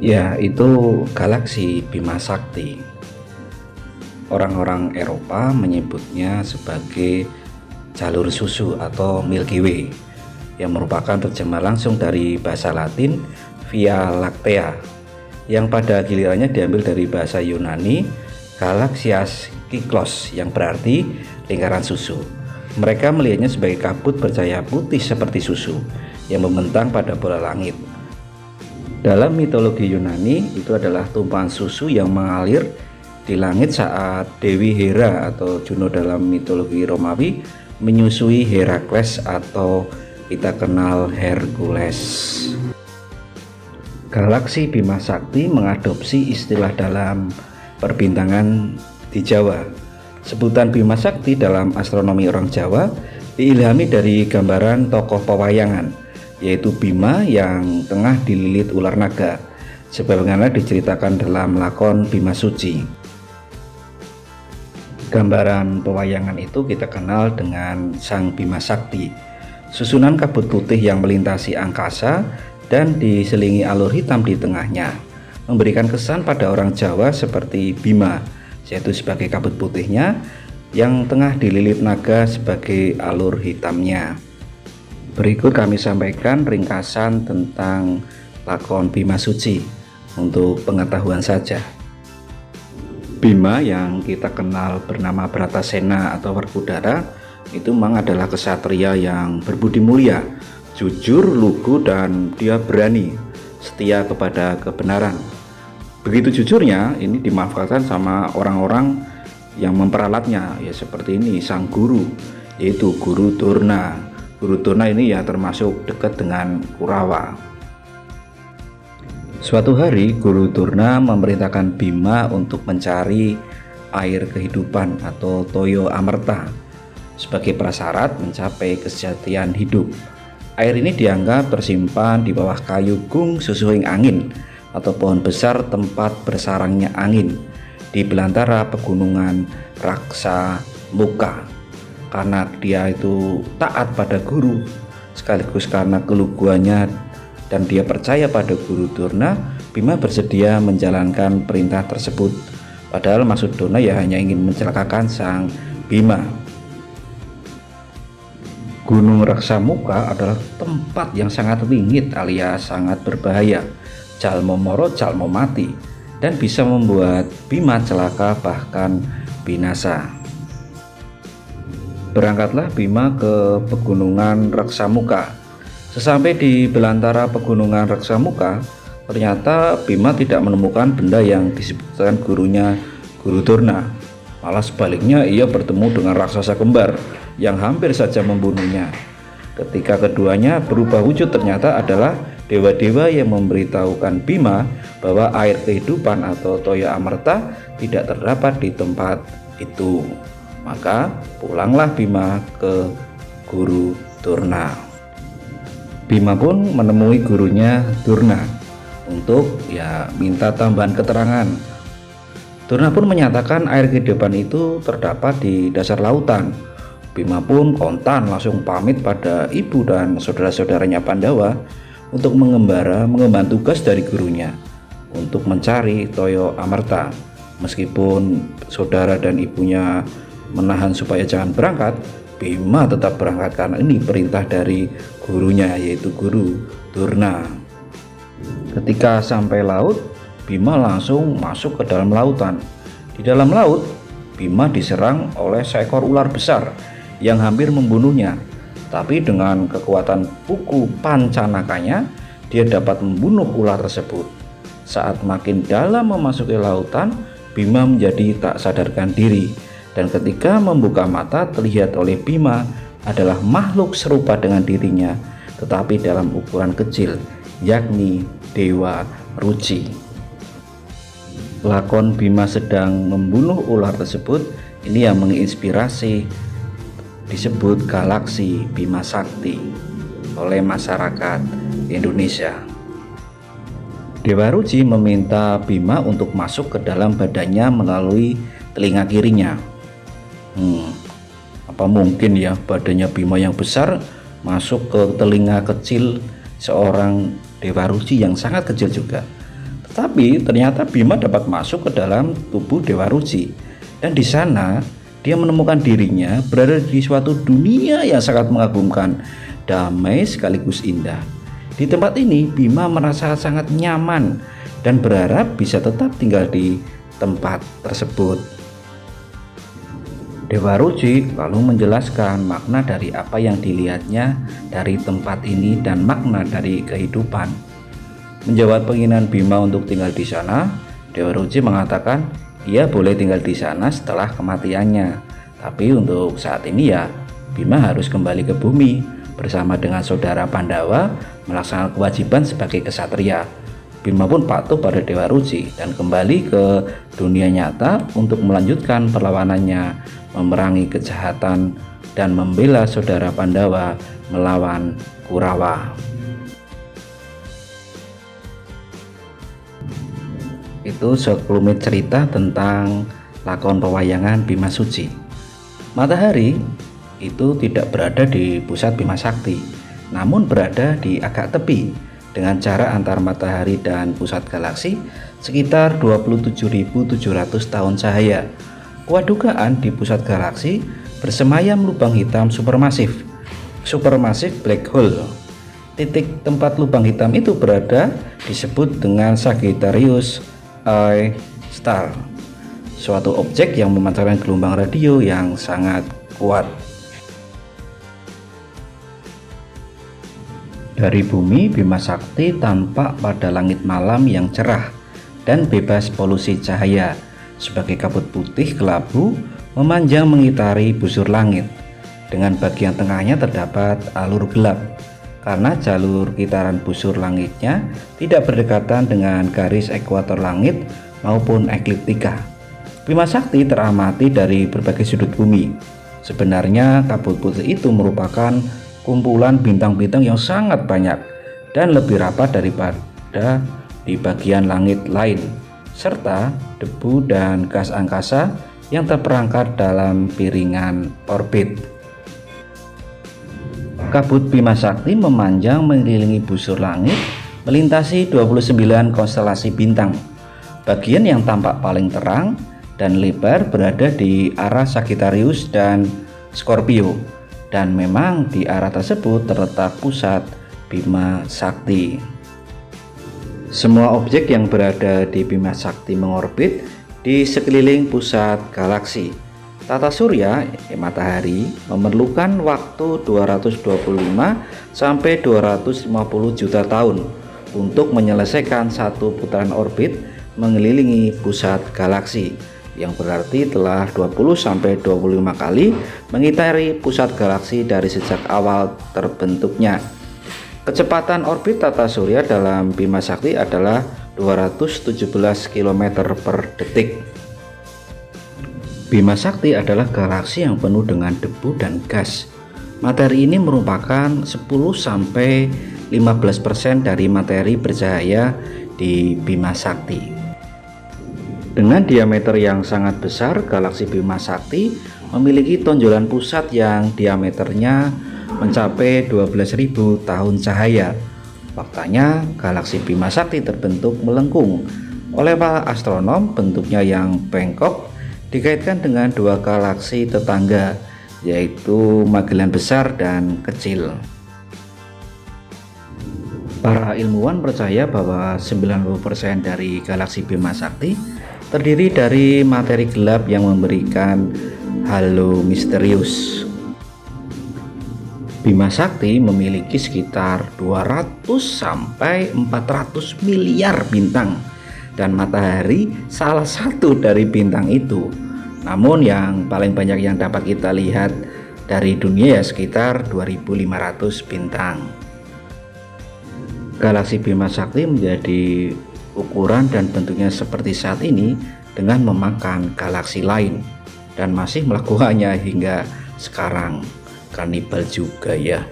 Ya, itu galaksi Bima Sakti. Orang-orang Eropa menyebutnya sebagai jalur susu atau Milky Way, yang merupakan terjemah langsung dari bahasa Latin Via Lactea, yang pada gilirannya diambil dari bahasa Yunani Galaxias Kyklos, yang berarti lingkaran susu. Mereka melihatnya sebagai kabut bercahaya putih seperti susu yang membentang pada bola langit. Dalam mitologi Yunani, itu adalah tumpahan susu yang mengalir di langit saat Dewi Hera atau Juno dalam mitologi Romawi menyusui Herakles atau kita kenal Hercules. Galaksi Bima Sakti mengadopsi istilah dalam perbintangan di Jawa. Sebutan Bima Sakti dalam astronomi orang Jawa diilhami dari gambaran tokoh pewayangan, yaitu Bima yang tengah dililit ular naga, sebagaimana diceritakan dalam lakon Bima Suci. Gambaran pewayangan itu kita kenal dengan Sang Bima Sakti, susunan kabut putih yang melintasi angkasa dan diselingi alur hitam di tengahnya, memberikan kesan pada orang Jawa seperti Bima, yaitu sebagai kabut putihnya, yang tengah dililit naga sebagai alur hitamnya. Berikut kami sampaikan ringkasan tentang lakon Bima Suci untuk pengetahuan saja. Bima yang kita kenal bernama Bratasena atau Werkudara itu memang adalah kesatria yang berbudi mulia, jujur, lugu, dan dia berani, setia kepada kebenaran. Begitu jujurnya, ini dimanfaatkan sama orang-orang yang memperalatnya, ya seperti ini sang guru, yaitu Guru Durna. Guru Durna ini ya termasuk dekat dengan Kurawa. Suatu hari Guru Durna memerintahkan Bima untuk mencari air kehidupan atau Toyo Amerta sebagai prasyarat mencapai kesejatian hidup. Air ini dianggap tersimpan di bawah kayu gung susuing angin atau pohon besar tempat bersarangnya angin di belantara pegunungan Raksa Muka. Karena dia itu taat pada guru, sekaligus karena keluguannya dan dia percaya pada Guru Durna, Bima bersedia menjalankan perintah tersebut. Padahal maksud Durna ya hanya ingin mencelakakan sang Bima. Gunung Raksamuka adalah tempat yang sangat wingit alias sangat berbahaya. Jalmo moro jalmo mati, dan bisa membuat Bima celaka bahkan binasa. Berangkatlah Bima ke pegunungan Raksamuka. Sesampai di belantara pegunungan Raksamuka, ternyata Bima tidak menemukan benda yang disebutkan gurunya Guru Durna. Malah sebaliknya ia bertemu dengan raksasa kembar yang hampir saja membunuhnya. Ketika keduanya berubah wujud, ternyata adalah dewa-dewa yang memberitahukan Bima bahwa air kehidupan atau Toya Amerta tidak terdapat di tempat itu. Maka pulanglah Bima ke Guru Durna. Bima pun menemui gurunya Durna untuk minta tambahan keterangan. Durna pun menyatakan air kehidupan itu terdapat di dasar lautan. Bima pun kontan langsung pamit pada ibu dan saudara-saudaranya Pandawa untuk mengemban tugas dari gurunya untuk mencari Toyo Amerta. Meskipun saudara dan ibunya menahan supaya jangan berangkat, Bima tetap berangkat karena ini perintah dari gurunya, yaitu Guru Durna. Ketika sampai laut, Bima langsung masuk ke dalam lautan. Di dalam laut, Bima diserang oleh seekor ular besar yang hampir membunuhnya. Tapi dengan kekuatan buku pancanakanya, dia dapat membunuh ular tersebut. Saat makin dalam memasuki lautan, Bima menjadi tak sadarkan diri, dan ketika membuka mata terlihat oleh Bima adalah makhluk serupa dengan dirinya, tetapi dalam ukuran kecil, yakni Dewa Ruci. Lakon Bima sedang membunuh ular tersebut ini yang menginspirasi disebut Galaksi Bima Sakti oleh masyarakat Indonesia. Dewa Ruci meminta Bima untuk masuk ke dalam badannya melalui telinga kirinya. Apa mungkin ya badannya Bima yang besar masuk ke telinga kecil seorang Dewa Ruci yang sangat kecil juga. Tapi ternyata Bima dapat masuk ke dalam tubuh Dewa Ruci, dan di sana dia menemukan dirinya berada di suatu dunia yang sangat mengagumkan, damai sekaligus indah. Di tempat ini Bima merasa sangat nyaman dan berharap bisa tetap tinggal di tempat tersebut. Dewa Ruci lalu menjelaskan makna dari apa yang dilihatnya dari tempat ini dan makna dari kehidupan. Menjawab keinginan Bima untuk tinggal di sana, Dewa Ruci mengatakan ia boleh tinggal di sana setelah kematiannya. Tapi untuk saat ini ya, Bima harus kembali ke bumi bersama dengan saudara Pandawa melaksanakan kewajiban sebagai kesatria. Bima pun patuh pada Dewa Ruci dan kembali ke dunia nyata untuk melanjutkan perlawanannya, memerangi kejahatan dan membela saudara Pandawa melawan Kurawa. Itu sekelumit cerita tentang lakon pewayangan Bima Suci. Matahari itu tidak berada di pusat Bima Sakti, namun berada di agak tepi dengan jarak antar matahari dan pusat galaksi sekitar 27.700 tahun cahaya. Kuat dugaan di pusat galaksi bersemayam lubang hitam supermasif black hole. Titik tempat lubang hitam itu berada disebut dengan Sagittarius A star, suatu objek yang memancarkan gelombang radio yang sangat kuat. Dari bumi, Bima Sakti tampak pada langit malam yang cerah dan bebas polusi cahaya, sebagai kabut putih kelabu memanjang mengitari busur langit. Dengan bagian tengahnya terdapat alur gelap, karena jalur kitaran busur langitnya tidak berdekatan dengan garis ekuator langit maupun ekliptika. Bima Sakti teramati dari berbagai sudut bumi. Sebenarnya kabut putih itu merupakan kumpulan bintang-bintang yang sangat banyak dan lebih rapat daripada di bagian langit lain, serta debu dan gas angkasa yang terperangkap dalam piringan orbit. Kabut Bima Sakti memanjang mengelilingi busur langit, melintasi 29 konstelasi bintang. Bagian yang tampak paling terang dan lebar berada di arah Sagittarius dan Scorpio, dan memang di arah tersebut terletak pusat Bima Sakti. Semua objek yang berada di Bima Sakti mengorbit di sekeliling pusat galaksi. Tata surya, matahari, memerlukan waktu 225 sampai 250 juta tahun untuk menyelesaikan satu putaran orbit mengelilingi pusat galaksi, yang berarti telah 20 sampai 25 kali mengitari pusat galaksi dari sejak awal terbentuknya. Kecepatan orbit tata surya dalam Bima Sakti adalah 217 km per detik. Bima Sakti adalah galaksi yang penuh dengan debu dan gas. Materi ini merupakan 10-15% dari materi bercahaya di Bima Sakti. Dengan diameter yang sangat besar, galaksi Bima Sakti memiliki tonjolan pusat yang diameternya mencapai 12.000 tahun cahaya. Faktanya, galaksi Bima Sakti terbentuk melengkung. Oleh para astronom, bentuknya yang bengkok dikaitkan dengan dua galaksi tetangga, yaitu Magellan Besar dan Kecil. Para ilmuwan percaya bahwa 90% dari galaksi Bima Sakti terdiri dari materi gelap yang memberikan halo misterius. Bima Sakti memiliki sekitar 200 sampai 400 miliar bintang, dan matahari salah satu dari bintang itu. Namun yang paling banyak yang dapat kita lihat dari dunia ya sekitar 2.500 bintang. Galaksi Bima Sakti menjadi ukuran dan bentuknya seperti saat ini dengan memakan galaksi lain, dan masih melakukannya hingga sekarang. Kanibal juga ya.